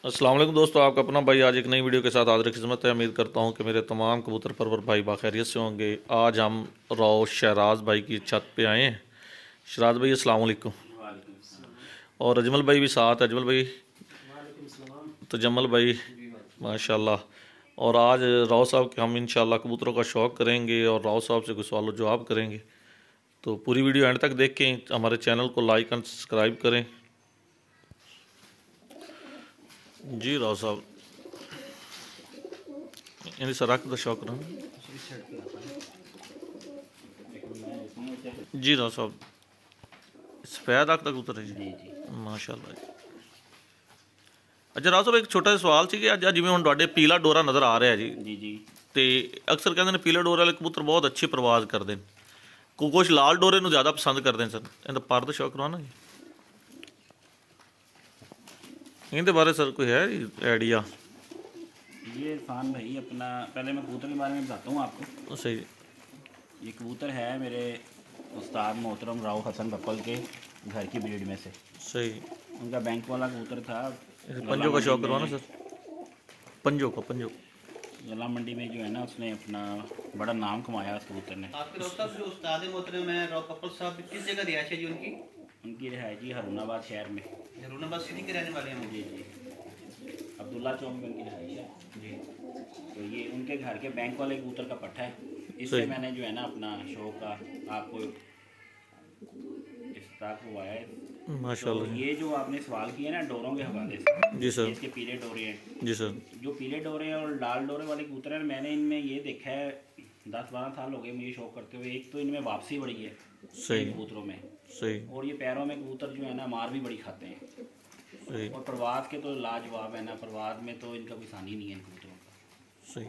अस्सलाम वालेकुम दोस्तों, आपका अपना भाई आज एक नई वीडियो के साथ हाजिर खिदमत है। उम्मीद करता हूं कि मेरे तमाम कबूतर परवर भाई बाखैरियत से होंगे। आज हम राव शहराज भाई की छत पे आए हैं। शहराज भाई अस्सलाम वालेकुम। और अजमल भाई भी साथ है। अजमल भाई तो जमल भाई माशाल्लाह। और आज राव साहब के हम इंशाल्लाह कबूतरों का शौक़ करेंगे और राव साहब से कुछ सवाल जवाब करेंगे। तो पूरी वीडियो एंड तक देखें, हमारे चैनल को लाइक एंड सब्सक्राइब करें। जी राव साहब इन सराक का शौक रहा जी राव साहब। सफेद आँख तक उतर है जी माशाल्लाह जी। अच्छा राव साहब एक छोटा सा सवाल ਸੀ ਕਿ ਅੱਜ ਜਿਵੇਂ ਹੁਣ ਤੁਹਾਡੇ ਪੀਲਾ ਡੋਰਾ ਨਜ਼ਰ ਆ ਰਿਹਾ ਜੀ जी जी ਤੇ ਅਕਸਰ ਕਹਿੰਦੇ ਨੇ ਪੀਲੇ ਡੋਰੇ ਵਾਲੇ ਕਬੂਤਰ ਬਹੁਤ ਅੱਛੇ ਪ੍ਰਵਾਜ਼ ਕਰਦੇ ਨੇ, ਕੁਝ ਲਾਲ ਡੋਰੇ ਨੂੰ ਜ਼ਿਆਦਾ ਪਸੰਦ ਕਰਦੇ ਨੇ ਸਰ। ਇਹਦਾ ਪਰ ਦਾ ਸ਼ੌਕ ਕਰਵਾਉਣਾ ਜੀ, ਇਹਦੇ ਬਾਰੇ ਸਰ ਕੋਈ ਹੈ ਆਈडिया? ये इरफान भाई अपना पहले मैं कबूतर के बारे में बताता हूँ आपको। सही। ये कबूतर है मेरे उस्ताद मोहतरम राव हसन बप्पल के घर की ब्रीड में से। सही। उनका बैंक वाला कबूतर था। पंजों का शौक करवाना सर, पंजों का पंजों गला मंडी में जो है ना उसने अपना बड़ा नाम कमाया उस कबूतर ने। आपके राव साहब जो उस्ताद मोहतरम है राव बप्पल साहब किस जगह रिहायश है जी उनकी? उनकी रिहायश जी हरुणाबाद शहर में। हरुणाबाद सिटी के रहने वाले हैं जी जी, अब्दुल्ला चौक में उनकी रिहायश है जी। तो ये उनके घर के बैंक वाले कबूतर का पट्टा है। इससे मैंने जो है ना अपना शौक का आपको इफ्तार हुआ है माशाल्लाह। तो ये जो आपने सवाल किया ना डोरों के हवाले से, जी सर, इसके पीले डोरे हैं जी सर। जो पीले डोरे हैं और लाल डोरे वाले कबूतर हैं, मैंने इनमें ये देखा है 10-12 साल हो गए मुझे शौक करते हुए। एक तो इनमें वापसी बड़ी है सही कबूतरों में, सही। और ये पैरों में कबूतर जो है ना मार भी बड़ी खाते हैं सही। और प्रवाद के तो लाजवाब है ना, प्रवाद में तो इनका कोई सानी नहीं है इन कबूतरों का। सही।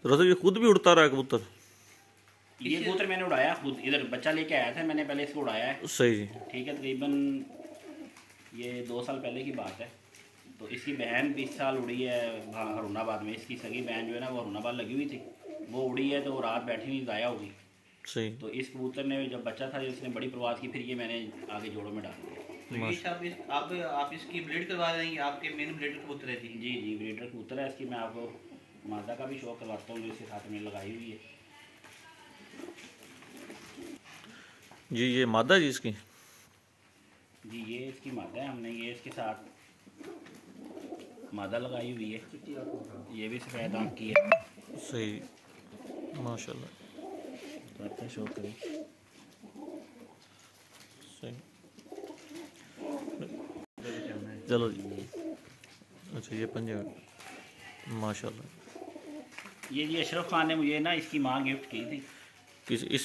तो ये खुद भी उड़ता रहा है कबूतर? ये कबूतर मैंने उड़ाया खुद, इधर बच्चा लेके आया था मैंने, पहले इसको उड़ाया है। सही जी, ठीक है। तकरीबन ये 2 साल पहले की बात है। तो इसकी बहन 20 साल उड़ी है हरुणाबाद में। इसकी सगी बहन जो है ना वो हरुणाबाद लगी हुई थी, वो उड़ी है तो वो रात बैठी नहीं ज़ाया होगी। सही। तो इस कबूतर ने जब बच्चा था इसने बड़ी प्रवास की, फिर ये मैंने आगे जोड़ों में डाल दिया। तो ये आप इसकी ब्रीड करवा रहे हैं, आपके मेन ब्रीडर कबूतर है जी? जी जी, ब्रीडर कबूतर है इसकी। मैं आपको मादा का भी शौक करवाता हूँ जो इसके साथ में लगाई हुई है जी। ये मादा जी इसकी? जी ये इसकी मादा है, हमने ये इसके साथ मादा लगाई हुई है। ये भी सफ़ेद आँख की है। सही माशाल्लाह। तो शौक करें सही। चलो जी। अच्छा ये पंजे माशाल्लाह। ये जी अशरफ खान ने मुझे ना इसकी माँ गिफ्ट की थी। किस इस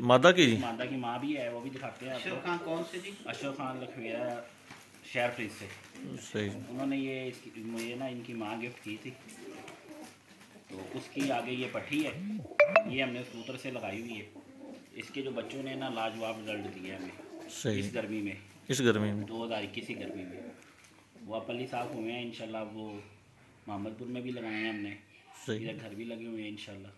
मादा की जी? मादा की माँ भी है, वो भी दिखाते हैं। अशरफ खान कौन से जी? अशरफ खान लखवेरा शहर फ्रिज से। सही। उन्होंने ये मुझे ना इनकी माँ गिफ्ट की थी। तो उसकी आगे ये पट्टी है, ये हमने उस कबूतर से लगाई हुई है। इसके जो बच्चों ने ना लाजवाब रिजल्ट दिया हमें। सही। इस गर्मी में, इस गर्मी में 2021 की गर्मी में वो अपली साफ हुए हैं इंशाल्लाह। वो मोहम्मदपुर में भी लगाए हैं हमने, इधर घर भी लगे हुए हैं इंशाल्लाह।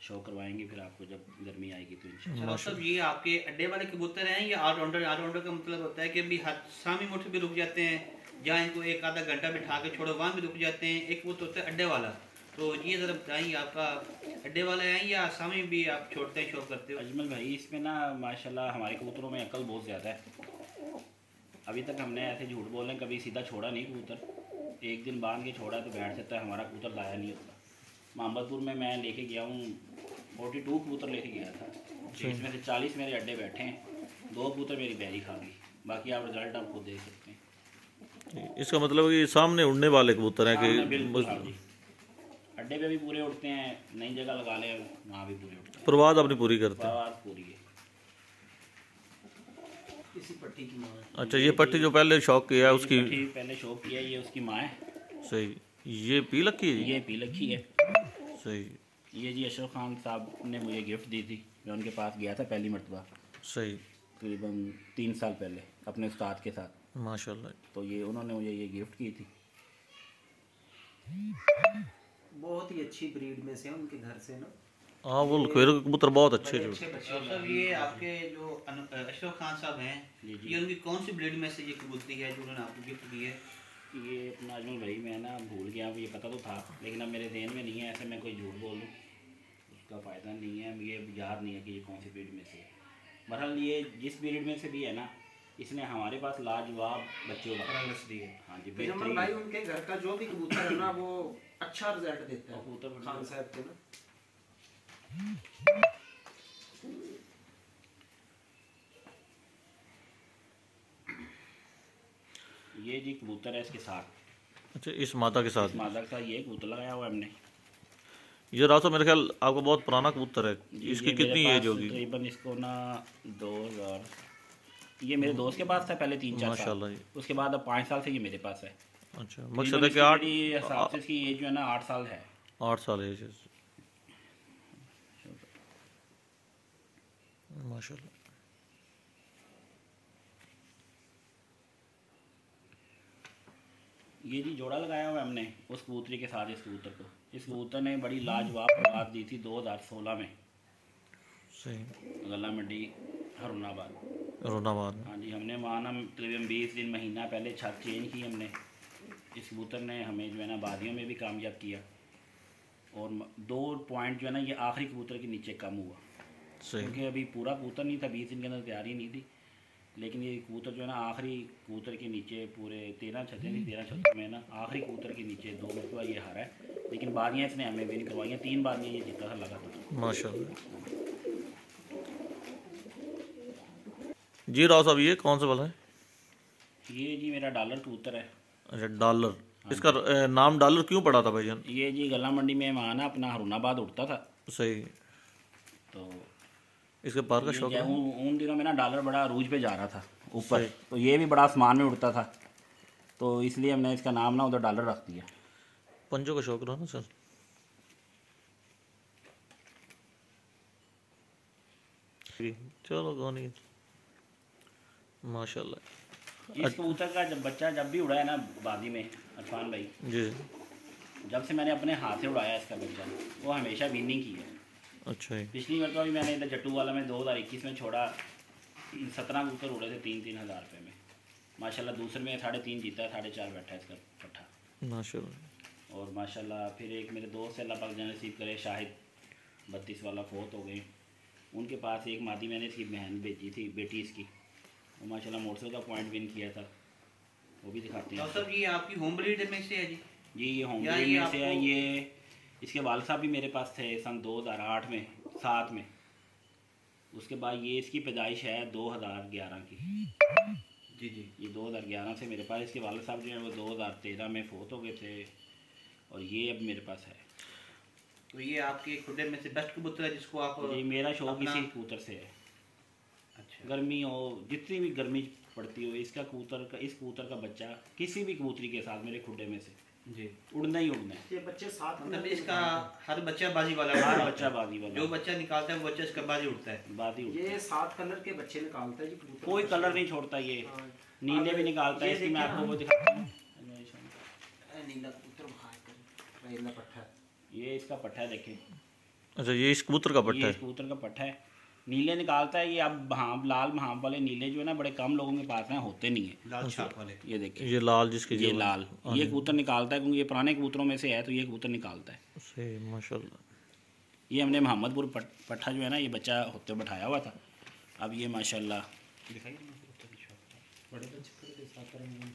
शो करवाएंगे फिर आपको जब गर्मी आएगी तो इंशाल्लाह। मतलब ये आपके अड्डे वाले कबूतर हैं या ऑलराउंडर? ऑलराउंडर का मतलब होता है कि अभी शामी मुठ भी रुक जाते हैं, जहाँ इनको एक आधा घंटा बिठा के छोड़ो वहाँ भी रुक जाते हैं। एक वो तो होता है अड्डे वाला। तो ये ज़रा बताइए आपका अड्डे वाला है या आसामी भी आप छोड़ते हैं शो करते हो? अजमल भाई इसमें ना माशाल्लाह हमारे कबूतरों में अकल बहुत ज़्यादा है। अभी तक हमने ऐसे झूठ बोल रहे कभी सीधा छोड़ा नहीं कबूतर। एक दिन बांध के छोड़ा तो बैठ जाता है, हमारा कबूतर लाया नहीं होता। मोहम्मदपुर में मैं लेके गया हूँ 42 कबूतर लेके गया था, इसमें से 40 मेरे अड्डे बैठे हैं, 2 कबूतर मेरी बैरी खा गई। बाकी आप रिजल्ट आप खुद देख सकते हैं। इसका मतलब कि सामने उड़ने वाले कबूतर हैं कि बिल्कुल अड्डे पे भी पूरे उड़ते हैं, नई जगह लगा ले वहाँ भी पूरे उड़ते हैं। प्रवाद अपनी पूरी करते हैं। प्रवाद पूरी है। इसी पट्टी की माँ। अच्छा ये पट्टी जो पहले शौक किया है उसकी पहले शौक किया, ये उसकी माँ है। सही। ये पी लखी है? ये पी लखी है। सही। ये जी अशरफ खान साहब ने मुझे गिफ्ट दी थी, मैं उनके पास गया था पहली मरतबा। सही। तकरीबन 3 साल पहले अपने उस्ताद के साथ माशाल्लाह। तो ये उन्होंने मुझे ये गिफ्ट की थी। बहुत ही अच्छी ब्रीड में से उनके घर से ना। हाँ वो लखवेरे के कबूतर बहुत अच्छे जो। सब ये आपके जो अशरफ खान साहब हैं, ये उनकी कौन सी ब्रीड में से ये कबूतरी है जो उन्होंने आपको गिफ्ट की है? ये अपना अजमल भाई मैं ना भूल गया, ये पता तो था लेकिन अब मेरे ध्यान में नहीं है, ऐसे मैं कोई झूठ बोल दूँ उसका फ़ायदा नहीं है, ये याद नहीं है कि ये कौन सी ब्रीड में से है। बहरहाल ये जिस ब्रीड में से भी है ना, इसने हमारे पास लाजवाब बच्चे उड़ा। नस्ली है। हाँ जी, फिर अमन भाई उनके घर का जो भी कबूतर है ना वो अच्छा रिजल्ट देता है। कबूतर खान साहब के ना ये जी कबूतर है इसके साथ, अच्छा, इस माता के साथ। इस मादा के साथ ये कबूतर लगाया हुआ है हमने। ये रासो मेरे ख्याल आपका बहुत पुराना कबूतर है, जी, इसकी ये मेरे कितनी पास एज होगी? तकरीबन इसको ना 2000, ये मेरे दोस्त के पास था पहले 3-4 साल, माशाल्लाह जी। उसके बाद अब 5 साल से ये मेरे पास है। अच्छा, तकरीबन मकसद है कि इसकी 8 मेरी हिसाब से इसकी एज जो है ना 8 साल है। 8 साल एज है। माशाल्लाह। ये जी जोड़ा लगाया हुआ है हमने उस कबूतरी के साथ इस कबूतर को। इस कबूतर ने बड़ी लाजवाब परवाज दी थी 2016 में, सही। गला मंडी हरुणाबाद। रोनाबाद में। हाँ जी, हमने वहाँ ना तकरीबन 20 दिन महीना पहले छत चेंज की हमने। इस कबूतर ने हमें जो है ना वादियों में भी कामयाब किया, और 2 पॉइंट जो है ना ये आखिरी कबूतर के नीचे कम हुआ, सही। क्योंकि अभी पूरा कबूतर नहीं था, 20 दिन के अंदर तैयारी नहीं थी, लेकिन ये कबूतर जो है ना आखिरी कबूतर के नीचे पूरे 13 छतें थी, 13 छतों में ना आखिरी कबूतर के नीचे 2 मरतबा ये हारा है, लेकिन बादियाँ इसने हमें विन करवाई, 3 बादियाँ ये जीता था लगातार। माशाल्लाह जी। राव साहब ये कौन सा वाला है? ये जी मेरा डॉलर कबूतर है। अच्छा, डॉलर। इसका नाम डॉलर क्यों पड़ा था भाईजान? ये जी गला मंडी में वहाँ ना अपना हरुणाबाद उड़ता था, सही। तो इसके पार का शौक है? उन दिनों में ना डॉलर बड़ा अरूज पे जा रहा था ऊपर, तो ये भी बड़ा आसमान में उड़ता था, तो इसलिए हमने इसका नाम ना उधर डॉलर रख दिया। पंजों का शौक रहा ना सर? चलो कौन नहीं। माशाल्लाह। इस कबूतर का जब बच्चा जब भी उड़ा है ना वादी में अरफान भाई, जी। जब से मैंने अपने हाथ से उड़ाया इसका बच्चा, वो हमेशा विनिंग की है। अच्छा है। पिछली मरतबा भी मैंने इधर जट्टू वाला में 2021 में छोड़ा, 17 कबूतर उड़े थे 3-3 हज़ार रुपये में माशाल्लाह। दूसरे में 3.5 जीता है, 4.5 बैठा है इसका पट्ठा माशाल्लाह। और माशाल्लाह फिर एक मेरे दोस्त से अल्लाह पाक जाने नसीब करे, शाहिद 32 वाला फोत हो गए, उनके पास एक मादी मैंने इसकी बहन भेजी थी, बेटी इसकी, वो माशाल्लाह मोटरसाइकिल का पॉइंट विन किया था, वो भी दिखाते हैं। डॉक्टर साहब ये आपकी होम ब्रीड में से है जी? जी ये होम या ब्रीड ये में से है। आपको- ये इसके वाल साहब भी मेरे पास थे सन 2008 में 7 में, उसके बाद ये इसकी पैदाइश है 2011 की। जी जी। ये 2011 से मेरे पास, इसके वाले साहब जो हैं वो 2013 में फोत हो गए थे, और ये अब मेरे पास है। तो ये आपके खुडे में से बेस्ट कबूतर है जिसको आप जी मेरा शौक अपना- इसी कबूतर से है। अच्छा। गर्मी हो, जितनी भी गर्मी पड़ती हो, इसका कबूतर का, इस कबूतर का बच्चा किसी भी कबूतरी के साथ मेरे खुडे में से जी। उड़ना ही उड़ना है। ये बच्चे साथ मतलब इसका हर बच्चा बाजी वाला हर है। बच्चा बाजी वाला, जो बच्चा निकालता है वो बच्चा इसका बाजी उठता है। बाजी उड़ता है। ये 7 कलर के बच्चे निकालता है जी कबूतर। कोई कलर नहीं छोड़ता ये, हाँ। नीले भी निकालता है, ये इसकी मैं देखिए आपको ना। वो दिखाता हूँ। नीला कबूतर बाहर कर, नीला पट्टा। ये इसका पट्टा है, देखें अच्छा, ये इस कबूतर का पट्टा ये है? इस कबूतर का पट्टा है, नीले निकालता है ये। अब भाप, लाल भाप वाले नीले जो है ना बड़े कम लोगों के पास हैं, होते नहीं है। लाल छाप वाले। ये देखिए, ये लाल जिसके ये जेब में। लाल, ये कबूतर निकालता है, क्योंकि ये पुराने कबूतरों में से है, तो ये कबूतर निकालता है। सही। माशाल्लाह। ये हमने मोहम्मदपुर पट्ठा जो है ना, ये बच्चा होते बैठाया हुआ था, अब ये माशाल्लाह बड़े बच्चे के साथ करेंगे।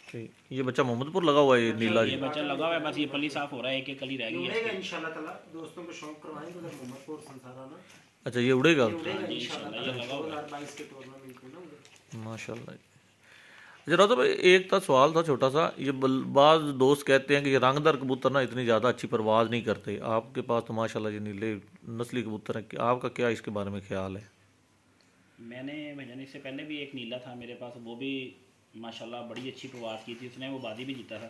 सही। ये बच्चा मोहम्मदपुर लगा हुआ है, ये नीला ये जी। बच्चा लगा हुआ है, बस ये पली साफ हो रहा है, एक कली रह गई है उड़ेगा इसकी। इंशाल्लाह ताला, दोस्तों को शौक करवाएंगे उधर मोहम्मदपुर संसाराना। अच्छा, ये उड़ेगा? ये उड़ेगा जी, इंशाल्लाह इंशाल्लाह, ये ताला। लगा हुआ है। 2022 के टूर्नामेंट में ना उड़ेगा। माशाल्लाह। जरा तो भाई एक था सवाल था छोटा सा, ये बाज दोस्त कहते हैं कि ये रंगदार कबूतर ना इतनी ज़्यादा अच्छी परवाज़ नहीं करते, आपके पास तो माशाल्लाह ये नीले नस्ली कबूतर हैं, आपका क्या इसके बारे में ख्याल है? मैंने भजन इससे पहले भी एक नीला था मेरे पास, वो भी माशाल्लाह बड़ी अच्छी प्रवास की थी उसने, वो बादी भी जीता था,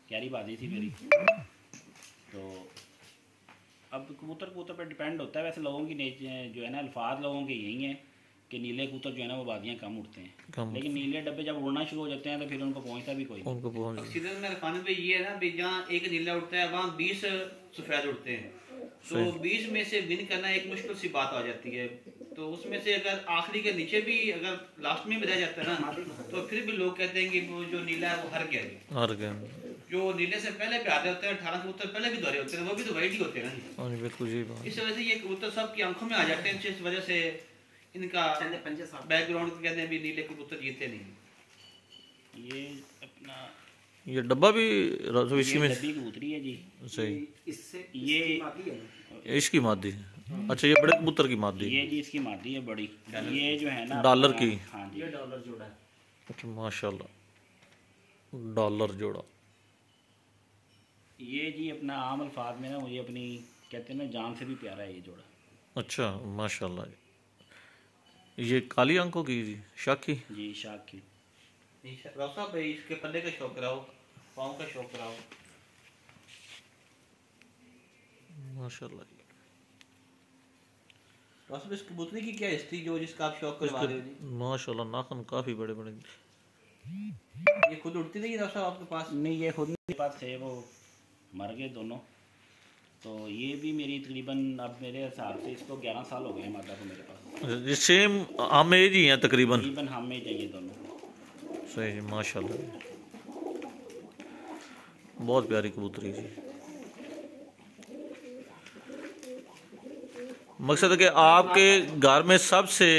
क्यारी बादी थी मेरी। तो अब कबूतर कबूतर पर डिपेंड होता है, वैसे लोगों की जो है ना अल्फाज लोगों के यही हैं कि नीले कबूतर जो है ना वो बादियाँ कम उड़ते हैं, लेकिन नीले डब्बे जब उड़ना शुरू हो जाते हैं तो फिर उनको पहुँचता भी कोई नहीं। उनको पहुँच। सीधे में रखाने पे ये है ना भी जहाँ एक नीला उड़ता है वहाँ 20 सफ़ेद उड़ते हैं, तो 20 में से विन करना एक मुश्किल सी बात आ जाती है। तो उसमें से अगर आखिरी के नीचे भी अगर लास्ट में भी रह जाता है ना तो फिर भी लोग कहते हैं कि वो जो नीला है वो हार गया जी। हार गए। जो नीले से पहले पे आते होते हैं 18 कबूतर पहले भी दौरे होते हैं वो भी तो वाइट ही होते हैं ना जी। हाँ जी बिल्कुल यही बात। इस वजह से ये कबूतर सबकी आंखों में आ जाते हैं, जिस वजह से इनका चंदे पंजे साफ बैकग्राउंड कहते हैं भी नीले कबूतर जीते नहीं। ये अपना ये डब्बा भी राजू इसी ये में डब्बी कबूतरी है जी। सही। इससे ये इसकी मादी है ना। इसकी मादी है। अच्छा ये बड़े कबूतर की मादी है। ये जी इसकी मादी है बड़ी। ये जो है ना डॉलर अपना- की। हाँ जी। ये डॉलर जोड़ा है। अच्छा माशाल्लाह डॉलर जोड़ा। ये जी अपना आम अल्फाज में ना मुझे अपनी कहते हैं ना जान से भी प्यारा है ये जोड़ा। अच्छा माशाल्लाह। ये काली आंखों की जी शाकी। जी शाख की। राव साहब भाई इसके पल्ले का शौक कराओ, पाँव का शौक कराओ। माशाल्लाह। राव साहब इस कबूतरी की क्या हिस्ट्री जो जिसका आप शौक करवा रहे हो जी? माशाल्लाह नाखून काफ़ी बड़े बड़े। ये खुद उड़ती नहीं राव साहब आपके पास? नहीं ये खुद मेरे पास थे, वो मर गए दोनों। तो ये भी मेरी तकरीबन अब मेरे हिसाब से इसको 11 साल हो गए हैं मादा को मेरे पास। ये सेम हम एज ही हैं तकरीबन। तकरीबन हम में चाहिए दोनों। सही माशाल्लाह बहुत प्यारी कबूतरी जी। मकसद है कि आपके घर में सबसे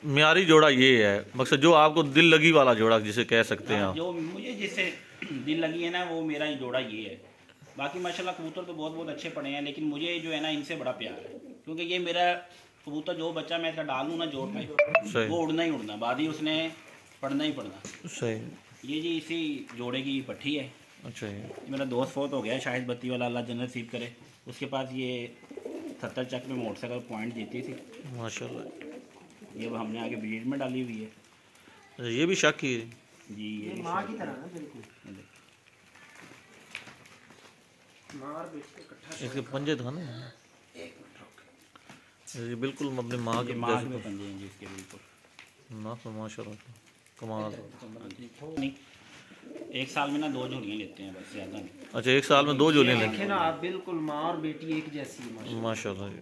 म्यारी जोड़ा ये है, मकसद जो आपको दिल लगी वाला जोड़ा जिसे कह सकते हैं आप। जो मुझे जिससे दिल लगी है ना वो मेरा ही जोड़ा ये है। बाकी माशाल्लाह कबूतर तो बहुत बहुत अच्छे पड़े हैं, लेकिन मुझे जो है ना इनसे बड़ा प्यार है, क्योंकि ये मेरा कबूतर जो बच्चा मैं इसका डालूँ ना जोड़ में सही वो उड़ना ही उड़ना, बाद ही उसने पढ़ना ही पढ़ना। सही। ये जी इसी जोड़े की पट्टी है। अच्छा ये मेरा दोस्त फोत हो गया शाहिद बत्ती वाला, अल्लाह जन्नत नसीब करे। उसके पास ये 70 चक में मोटरसाइकिल पॉइंट जीती थी। माशाल्लाह। ये अब हमने आगे ब्रीड में डाली हुई है ये भी शाकी है जी। ये ये माँ की तरह ना बिल्कुल। ये देखिए। माँ और बेटी इकट्ठा इसके पंजे दिखाने ये बिल्कुल अपनी माँ ये के माँ जैसे। के पंजे हैं जी इसके बिल्कुल। नाखून माशाल्लाह कमाल। नहीं, एक साल में ना 2 झोलियाँ लेते हैं बस, ज़्यादा नहीं। अच्छा एक साल में 2 जोड़े लेंगे। देखे ना आप, बिल्कुल माँ और बेटी एक जैसी है माशाल्लाह। माशाल्लाह जी।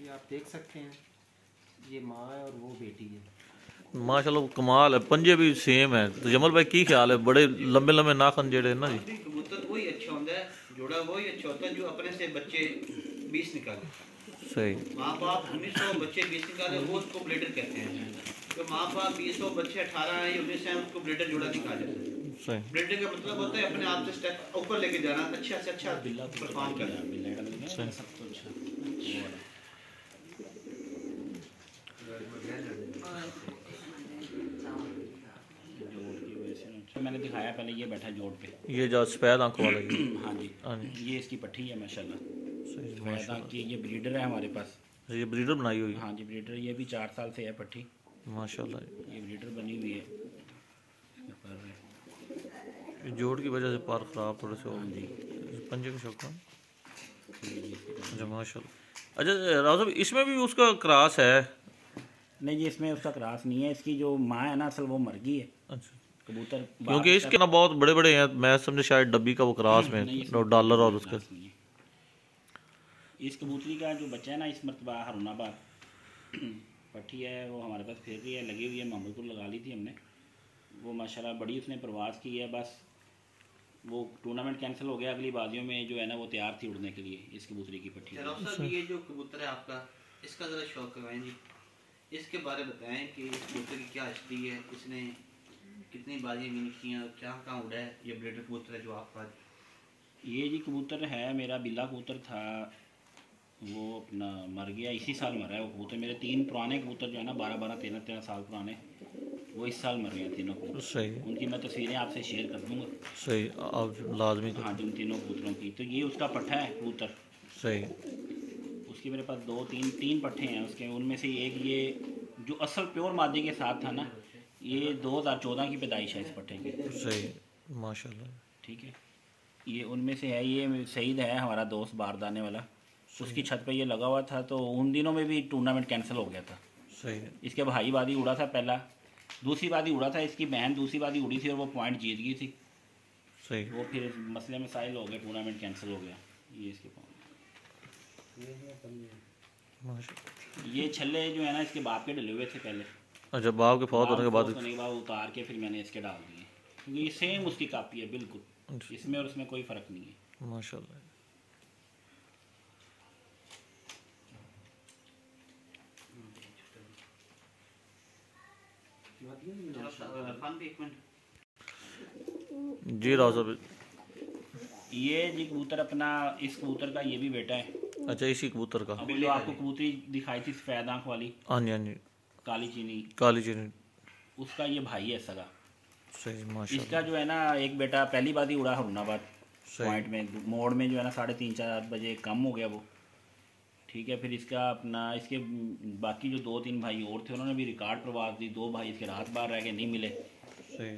ये आप देख सकते हैं, ये माँ है और वो बेटी है। माशाल्लाह कमाल है, पंजे भी सेम है। तो जमल भाई की ख्याल है, बड़े लंबे लंबे नाखन जेड़े ना जी। कबूतर वही अच्छा होता है, जोड़ा वही अच्छा होता है जो अपने से बच्चे 20 निकाले। सही। माँ बाप 1900 बच्चे 20 निकाले वो उसको ब्लेडर कहते हैं। तो माँ बाप 20 बच्चे 18 हैं 19 हैं उसको ब्लेडर जोड़ा दिखा जाता है। सही। ब्लेडर का मतलब होता है अपने आप से स्टेप ऊपर लेके जाना, अच्छा से अच्छा परफॉर्म करना। सब तो अच्छा वो वाला। जोड़ की वजह से ना- मैंने दिखाया पहले, ये बैठा जोड़ पे। ये जो सफ़ेद आंखों वाला जी। हाँ जी। हाँ जी ये इसकी पट्टी है माशाल्लाह। सही मैदा की ये ब्रीडर है हमारे पास। ये ब्रीडर बनाई हुई है। हाँ जी ब्रीडर, ये भी 4 साल से है पट्टी। माशाल्लाह। ये ब्रीडर बनी हुई है। इसके पर ये जोड़ की वजह से पार ख़राब थोड़े से हो हाँ गए। जी। पंजे का शौक है। ये जी इसके पर। अच्छा माशाल्लाह। अच्छा राव साहब इसमें भी उसका क्रॉस है। नहीं जी इसमें उसका क्रॉस नहीं है, इसकी जो माँ है ना असल वो मर गई है। अच्छा कबूतर क्योंकि इसके ना बहुत बड़े बड़े हैं, मैं समझे शायद डब्बी का वो क्रॉस नहीं, में इसमें डॉलर और कोई उसका। क्रॉस नहीं है। इस कबूतरी का जो बच्चा है ना इस मरतबा हरुनाबाद पट्टी है वो हमारे पास फिर रही है, लगी हुई है। मोहम्मदपुर लगा ली थी हमने, वो माशाल्लाह बड़ी उसने प्रवास की है। बस वो टूर्नामेंट कैंसिल हो गया, अगली बाजियों में जो है ना वो तैयार थी उड़ने के लिए इस कबूतरी की पट्टी। राव साहब ये जो कबूतर है आपका, इसका ज़रा शौक करवाएं जी, इसके बारे में बताएं कि इस कबूतर की क्या हिस्ट्री है, इसने कितनी बाजियाँ विन की हैं, क्या कहाँ उड़ा है। ये ब्लेडर कबूतर है जो आपका। ये जी कबूतर है मेरा बिल्ला कबूतर था, वो अपना मर गया, इसी साल मरा है वो कबूतर। मेरे 3 पुराने कबूतर जो है ना 12-12 13-13 साल पुराने, वो इस साल मर गए तीनों कबूतर। सही उनकी मैं तस्वीरें आपसे शेयर कर दूंगा। सही आप लाजमी कर। हाँ जी उन तीनों कबूतरों की। तो ये उसका पट्ठा है कबूतर। सही उसके मेरे पास 2-3 पट्ठे हैं उसके। उनमें से एक ये जो असल प्योर मादे के साथ था ना, ये 2014 की पैदाइश है इस पट्ठे की। सही माशाल्लाह। ठीक है, ये उनमें से है। ये सईद है हमारा दोस्त बारदाने वाला, उसकी छत पे ये लगा हुआ था। तो उन दिनों में भी टूर्नामेंट कैंसिल हो गया था। सही है। इसके भाई वादी उड़ा था पहला, दूसरी बादी उड़ा था, इसकी बहन दूसरी बादी उड़ी थी और वो पॉइंट जीत गई थी। सही वो फिर मसले मसाइल हो गए, टूर्नामेंट कैंसिल हो गया। ये इसके पॉइंट माशाल्लाह। ये छल्ले जो है ना इसके बाप के डले हुए थे पहले, अच्छा, बाप के फौत होने के बाद। फौत होने के बाद उतार के फिर मैंने इसके डाल दिए, क्योंकि ये सेम उसकी कापी है बिल्कुल, इसमें और उसमें कोई फ़र्क नहीं है। माशाल्लाह। इरफान भी एक मिनट। जी राव साहब। ये जी कबूतर अपना, इस कबूतर का ये भी बेटा है। अच्छा, इसी कबूतर का। अभी जो आपको कबूतरी दिखाई थी सफ़ेद आँख वाली, हाँ जी, हाँ जी। काली चीनी, काली चीनी। उसका ये भाई है सगा। सही, माशाल्लाह। इसका जो है ना एक बेटा पहली बार ही उड़ा हरुणाबाद सही। पॉइंट में, मोड़ में जो है ना 3:30-4 बजे कम हो गया वो। ठीक है, फिर इसका अपना इसके बाकी जो 2-3 भाई और थे उन्होंने भी रिकॉर्ड परवाज दी, 2 भाई इसके रात बाहर रह गए, नहीं मिले। सही।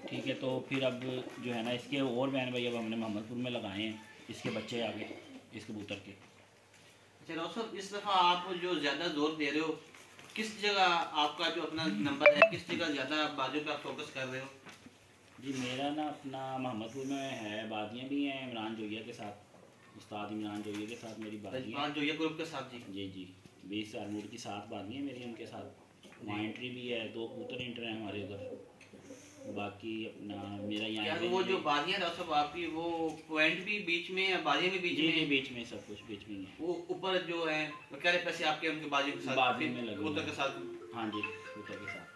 ठीक है, तो फिर अब जो है ना इसके और बहन भाई अब हमने मोहम्मदपुर में लगाए हैं इसके बच्चे आगे इस कबूतर के। अच्छा राव साहब, इस दफ़ा आप जो ज़्यादा जोर दे रहे हो, किस जगह आपका जो अपना नंबर है, किस जगह ज़्यादा बाजू पे आप फोकस कर रहे हो? जी मेरा ना अपना मोहम्मदपुर में है, बादियाँ भी हैं इमरान जोइया के साथ, उस्ताद इमरान जोइया के साथ मेरी बादियाँ। जो ये ग्रुप के साथ जी। जी जी 20 आर्मूड की 7 बादियाँ मेरी उनके साथ, वहाँ एंट्री भी है, 2 कबूतर एंटर हैं हमारे उधर। बाकी अपना मेरा क्या यहाँ वो जो बादियाँ राव साहब आपकी, वो पॉइंट भी बीच में है, बादियाँ भी बीच जी में जी है? बीच में सब कुछ बीच में ही है। वो ऊपर जो है वो क्या पैसे आपके उनके बाजू के साथ, बाजू में लगे कबूतर हुए के हैं। साथ? हाँ जी कबूतर के साथ।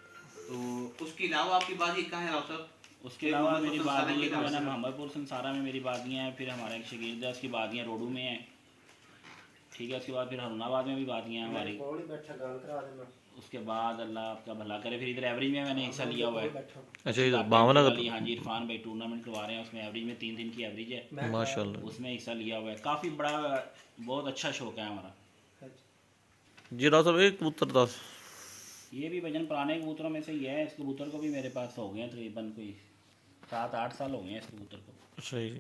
तो उसके अलावा आपकी बाजी कहाँ है राव साहब? उसके अलावा मोहम्मदपुर मेरी संसारा बादियाँ के जो नाम है ना से। मोहम्मदपुर संसारा में मेरी बादियाँ हैं, फिर हमारा एक शकीर उसकी बादियाँ रोडू में हैं। ठीक है, उसके बाद फिर हरुणाबाद में भी बादियाँ हैं हमारी। उसके बाद अल्लाह आपका भला करे, फिर इधर एवरेज में मैंने हिस्सा लिया हुआ है। अच्छा, इधर काफी बावन वाली, हाँ जी इरफान भाई टूर्नामेंट करवा रहे हैं, उसमें एवरेज में 3 दिन की एवरेज है, माशाल्लाह। उसमें हिस्सा लिया हुआ है। काफ़ी बड़ा बहुत अच्छा शौक है हमारा। जी राव साहब, एक कबूतर था। ये भी वजन पुराने कबूतरों में से ही है, इस कबूतर को भी मेरे पास हो गए हैं तकरीबन कोई 7-8 साल हो गए हैं इस कबूतर को। सही।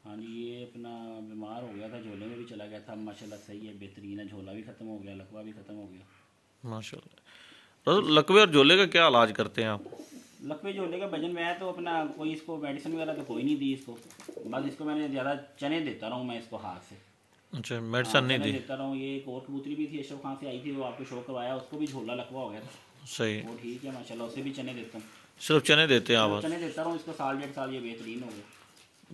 हाँ जी, ये अपना बीमार हो गया था, झोले में भी चला गया था, माशाल्लाह सही है, बेहतरीन है, झोला भी ख़त्म हो गया, लकवा भी ख़त्म हो गया। माशाल्लाह। तो लकवे और झोले का क्या इलाज करते हैं आप? लकवे झोले का वजन में है तो अपना कोई इसको मेडिसिन वगैरह तो कोई नहीं दी इसको, बस इसको मैंने ज़्यादा चने देता रहा हूँ मैं इसको हाथ से। अच्छा, मेडिसिन नहीं चने दी। देता रहा हूँ। ये एक और कबूतरी भी थी अशरफ खान से आई थी, वो आपको शो करवाया, उसको भी झोला लकवा हो गया था, सही। वो ठीक है माशाल्लाह, उसे भी चने देता हूँ। सिर्फ चने देते हैं आप बस? चने देता रहा हूँ इसको 1.5 साल, ये बेहतरीन हो गया,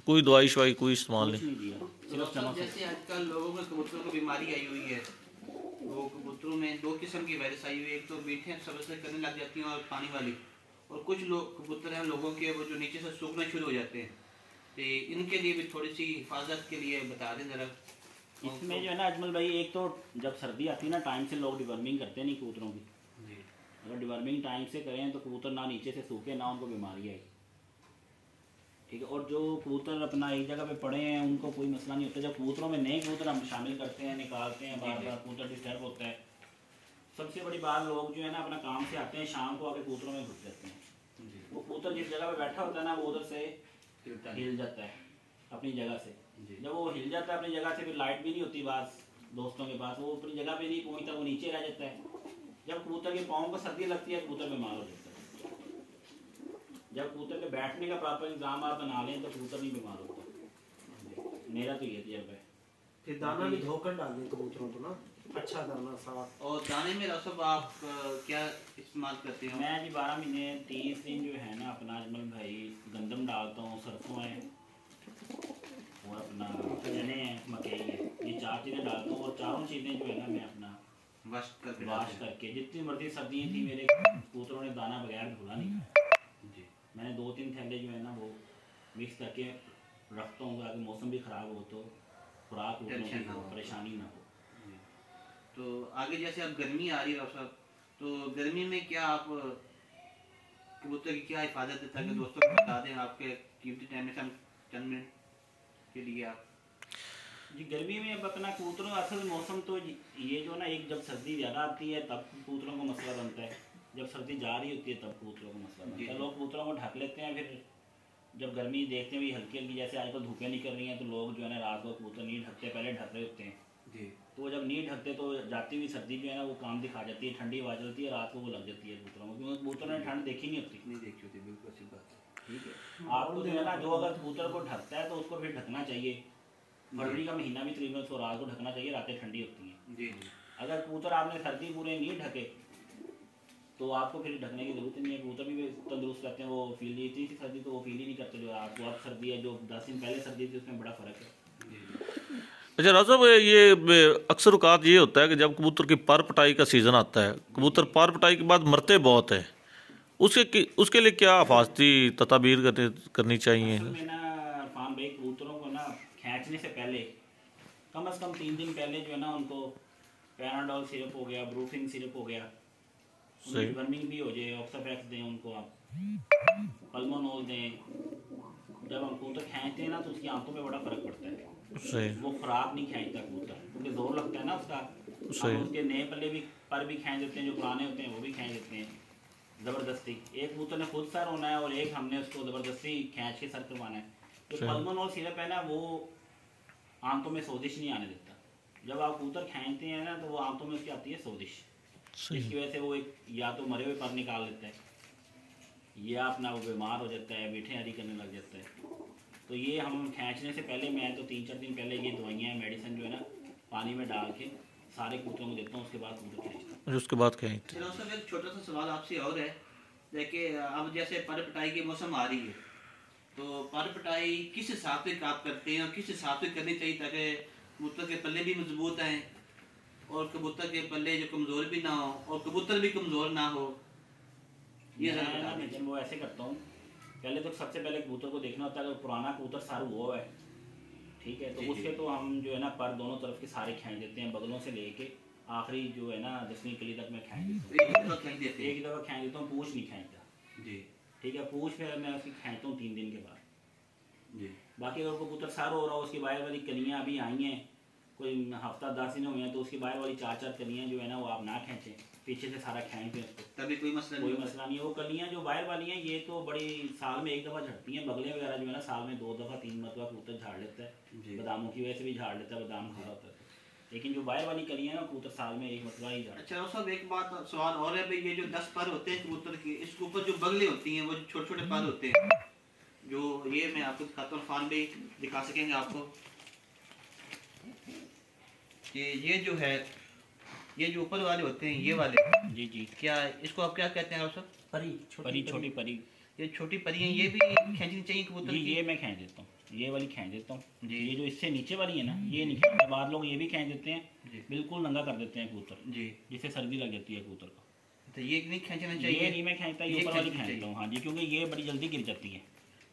कोई दवाई शवाई कोई इस्तेमाल कुछ नहीं? नहीं दिया, सिर्फ चनों से। जैसे आजकल लोगों में कबूतरों को बीमारी आई हुई है, वो कबूतरों में 2 किस्म की वायरस आई हुई है, एक तो मीठे सबसे करने लग जाती हैं और पानी वाली, और कुछ लोग कबूतर हैं लोगों के वो जो नीचे से सूखना शुरू हो जाते हैं, तो इनके लिए भी थोड़ी सी हिफाजत के लिए बता दें ज़रा। इसमें जो है ना अजमल भाई, एक तो जब सर्दी आती है ना टाइम से लोग डिवर्मिंग करते नहीं कबूतरों की, जी। अगर डिवर्मिंग टाइम से करें तो कबूतर ना नीचे से सूखे ना उनको बीमारी आए। ठीक है, और जो कबूतर अपना एक जगह पे पड़े हैं उनको कोई मसला नहीं होता। जब कबूतरों में नए कबूतर हम शामिल करते हैं, निकालते हैं, बार बार कबूतर डिस्टर्ब होता है। सबसे बड़ी बात, लोग जो है ना अपना काम से आते हैं, शाम को आके कबूतरों में घुस जाते हैं। वो कबूतर जिस जगह पे बैठा होता है ना वो उधर से हिल जाता है अपनी जगह से। जब वो हिल जाता है अपनी जगह से, फिर लाइट भी नहीं होती बात दोस्तों के पास, वो अपनी जगह पे नहीं पहुंचता, वो नीचे रह जाता है। जब कबूतर के पाँव को सर्दी लगती है कबूतर बीमार हो जाता है। जब कबूतर के बैठने का प्रॉपर इंतजाम आप बना लें तो कबूतर नहीं बीमार होता। मेरा तो ये तजर्बा है। फिर दाना भी धोकर डालें कबूतरों को ना, अच्छा दाना साफ। और दाने में रसब आप क्या इस्तेमाल करते हो? मैं जी 12 महीने 30 दिन जो है ना अपना अजमल भाई गंदम डालता हूँ, सरसों है और अपना चने हैं, मकई है, ये 4 चीज़ें डालता हूँ, और चारों चीज़ें जो है ना मैं अपना वाश करके वाश करके, जितनी मर्जी सर्दियाँ थी मेरे कबूतरों ने दाना बगैर धुला नहीं खाया। जी। मैंने 2-3 थैले जो है ना वो मिक्स करके रखता हूँ ताकि मौसम भी ख़राब हो तो खुराक टेंशन ना हो, परेशानी ना हो। तो आगे जैसे अब गर्मी आ रही है साहब, तो गर्मी में क्या आप कबूतर की क्या हिफाजत है, ताकि दोस्तों को बता दें आपके कीमती टाइम में से हम चंद मिनट के लिए आप। जी गर्मी में अब अपना कबूतरों का असल मौसम तो ये जो ना, एक जब सर्दी ज़्यादा आती है तब कबूतरों को मसला बनता है, जब सर्दी जा रही होती है तब कबूतरों को मसला बनता है। लोग कबूतरों को ढक लेते हैं, फिर जब गर्मी देखते हैं भी हल्की हल्की, जैसे आजकल धूपें निकल रही हैं तो लोग जो है ना रात को कबूतर नहीं ढकते, पहले ढक रहे होते हैं। जी। तो वो जब नहीं ढकते तो जाती हुई सर्दी जो है ना वो काम दिखा जाती है, ठंडी हवा चलती है, रात को वो लग जाती है कबूतरों को, क्योंकि कबूतरों ने ठंड देखी नहीं होती। नहीं देखी होती, बिल्कुल अच्छी बात है। ठीक है, आपको जो है ना जो अगर कबूतर को ढकता है तो उसको फिर ढकना चाहिए, फरवरी का महीना भी तकरीबन उसको रात को ढकना चाहिए, रातें ठंडी होती हैं। जी जी। अगर कबूतर आपने सर्दी पूरे नहीं ढके तो आपको फिर ढकने की ज़रूरत नहीं है, कबूतर भी तंदुरुस्त रहते हैं। वो फील इतनी सी सर्दी तो वो फील ही नहीं करते जो आपको अब सर्दी है, जो 10 दिन पहले सर्दी थी उसमें बड़ा फ़र्क है। अच्छा राव साहब, ये अक्सर औकात ये होता है कि जब कबूतर की पर पटाई का सीज़न आता है, कबूतर पर पटाई के बाद मरते बहुत है, उसके लिए क्या हिफाजती तदाबीर करनी चाहिए? असल में ना इरफान भाई, कबूतरों को ना खींचने से पहले कम से कम 3 दिन पहले जो है ना उनको पैराडोल सिरप हो गया, ब्रूफिन सिरप हो गया, सही। वर्मिंग भी हो जाए, ऑक्साफैक्स दें उनको, आप पल्मोनोल दें। जब हम कबूतर खींचते हैं ना तो उसकी आंखों में बड़ा फ़र्क पड़ता है। सही। वो खुराक नहीं खींचता कबूतर, क्योंकि जोर लगता है ना उसका। सही। हम उसके नए पल्ले भी पर भी खींच देते हैं, जो पुराने होते हैं वो भी खींच देते हैं ज़बरदस्ती। एक कबूतर ने खुद सर होना है और एक हमने उसको ज़बरदस्ती खींच के सर करवाना है। तो सही। पल्मोनोल सिरप है ना, वो आंतों में सोजिश नहीं आने देता। जब आप कबूतर खींचते हैं ना तो वो आंतों में उसकी आती है सोजिश, सही। जिसकी वजह से वो एक या तो मरे हुए पर निकाल लेता है या अपना वो बीमार हो जाता है, मीठे हरी करने लग जाता है। तो ये हम खींचने से पहले, मैं तो 3-4 दिन पहले ये दवाइयाँ मेडिसिन जो है ना पानी में डाल के सारे कबूतरों को देता हूँ, उसके बाद कबूतर खींचता हूँ। उसके बाद खींचते चलो सर, एक छोटा सा सवाल आपसे और है। देखिए अब जैसे पर पटाई की मौसम आ रही है, तो पर पटाई किस हिसाब से आप करते हैं और किस हिसाब से करनी चाहिए ताकि कबूतर के पल्ले भी मजबूत आएँ और कबूतर के पल्ले जो कमज़ोर भी ना हो और कबूतर भी कमज़ोर ना हो? ये मैं ज़रा ना बता दें। नितिन वो ऐसे करता हूँ, पहले तो सबसे पहले कबूतर को देखना होता है अगर पुराना कबूतर सारू हुआ है, ठीक है, तो जी, जी। उसके तो हम जो है ना पर दोनों तरफ के सारे खींच देते हैं, बगलों से लेके आखिरी जो है ना 10वीं कली तक मैं खींच देता एक दफ़ा खींच देते हूँ। हैं। एक दफ़ा खींच देता हूँ, पूछ नहीं खींचता, जी ठीक है। पूछ फिर मैं उसकी खींचता हूँ 3 दिन के बाद। जी। बाकी अगर कबूतर सारू हो रहा हो, उसकी बाहर वाली कलियाँ अभी आई हैं, कोई हफ्ता 10 दिन हुए हैं, तो उसकी बाहर वाली 4-4 कलियाँ जो है ना वो आप ना खींचें, पीछे से सारा खींच दें उसको, तभी कोई मसला कोई नहीं होता। मसला नहीं है। वो कलियाँ जो बाहर वाली हैं ये तो बड़ी साल में 1 दफ़ा झड़ती हैं। बगले वगैरह जो है ना साल में 2 दफ़ा 3 मरतबा कबूतर झाड़ लेता जी। है, बादामों की वजह से भी झाड़ लेता है, बादाम खा होता है। लेकिन जो बाहर वाली कलियाँ ना कबूतर साल में 1 मरतबा ही झाड़। अच्छा और सब एक बात सवाल और है भाई, ये जो 10 पर होते हैं कबूतर की, इसके ऊपर जो बगले होती हैं वो जो छोटे छोटे पर होते हैं, जो ये मैं आपको दिखाता हूँ, फान भी दिखा सकेंगे आपको कि ये जो है, ये जो ऊपर वाले होते हैं ये वाले, जी जी। क्या इसको आप क्या कहते हैं आप सब? परी, परी, छोटी परी। ये छोटी परी हैं, ये भी खींचनी चाहिए कबूतर जी की? ये मैं खींच देता हूँ, ये वाली खींच देता हूँ जी। ये जो इससे नीचे वाली है ना ये नहीं खींचता। बाद लोग ये भी खींच देते हैं, जी। बिल्कुल नंगा कर देते हैं कबूतर, जी। जिससे सर्दी लग जाती है कबूतर को। तो ये नहीं खींचना ये चाहिए? नहीं मैं खींचता, ये ये ऊपर वाली खींचनी खींचता हूँ। हाँ जी, क्योंकि ये बड़ी जल्दी गिर जाती है।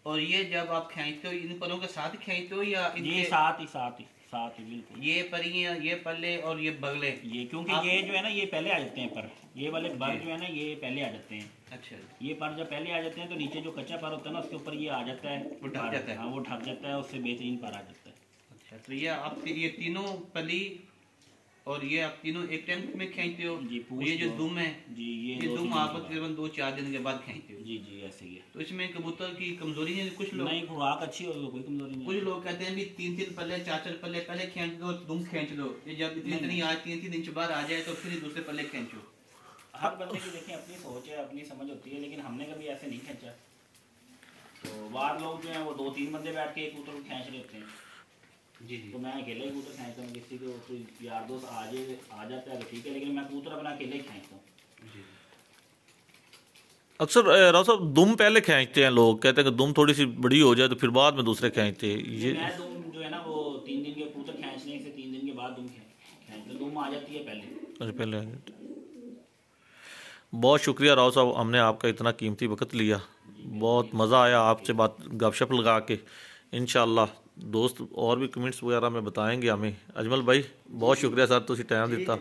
और ये जब आप खींचते हो इन परों के साथ खींचते हो या ये इनके साथ ही बिल्कुल। ये परियां, ये पल्ले और ये बगले? ये क्योंकि आप- ये जो है ना ये पहले आ जाते हैं पर, ये वाले पर जी। जो है ना ये पहले आ जाते हैं। अच्छा ये पर जब पहले आ जाते हैं तो नीचे जो कच्चा पर होता है ना उसके ऊपर ये आ जाता है, वो ढक पर। जाता है। हाँ वो ढक जाता है, उससे बेहतरीन पर आ जाता है। अच्छा। तो ये आप ये तीनों पली और ये आप तीनों एक टाइम में खींचते हो? जी, पूछ ये जो लो। दुम है, जी ये दो दुम तीन आप दिन के तकरीबन 2-4 दिन के बाद खींचते हो? बाद। जी जी ऐसे ही है। तो इसमें कबूतर की कमजोरी नहीं? कुछ लोग नहीं, खुराक अच्छी हो तो कोई कमजोरी नहीं कुछ है। लोग कहते हैं भी 3-3 पल्ले 4-4 पल्ले पहले खींच दो, दुम खींच लो, ये जब इतनी नहीं, इतनी आज 3-3 इंच बाद आ जाए तो फिर ही दूसरे पल्ले खींचो। हर बंदे की देखिए अपनी सोच है, अपनी समझ होती है, लेकिन हमने कभी ऐसे नहीं खींचा। तो बाद लोग जो हैं वो 2-3 बंदे बैठ के एक कबूतर को खींच रहे होते हैं, जी जी। तो मैं अकेले ही कबूतर खींचता हूँ। किसी को कोई यार दोस्त आ जाता है तो ठीक है, लेकिन मैं कबूतर अपना अकेले ही खींचता हूँ। जी। अक्सर राव साहब दुम पहले खींचते हैं, लोग कहते हैं कि दुम थोड़ी सी बड़ी हो जाए तो फिर बाद में दूसरे खींचते हैं। ये मैं दुम जो है ना वो 3 दिन के कबूतर खींचने से 3 दिन के बाद दुम खींचते, दुम आ जाती है पहले। अच्छा, पहले आ जाते हैं। बहुत शुक्रिया राव साहब, हमने आपका इतना कीमती वक्त लिया, बहुत मज़ा आया आपसे बात गपशप लगा के। इंशाल्लाह दोस्त और भी कमेंट्स वगैरह में बताएंगे हमें। अजमल भाई बहुत शुक्रिया सर, तुसी टाइम दिता,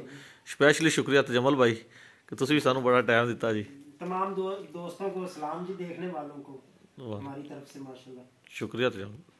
स्पेशली शुक्रिया तजमल भाई कि तुसी भी सानू बड़ा टाइम दिता जी। तमाम दोस्तों को सलाम जी, देखने वालों को वाह, हमारी तरफ से माशाल्लाह। शुक्रिया तजमल।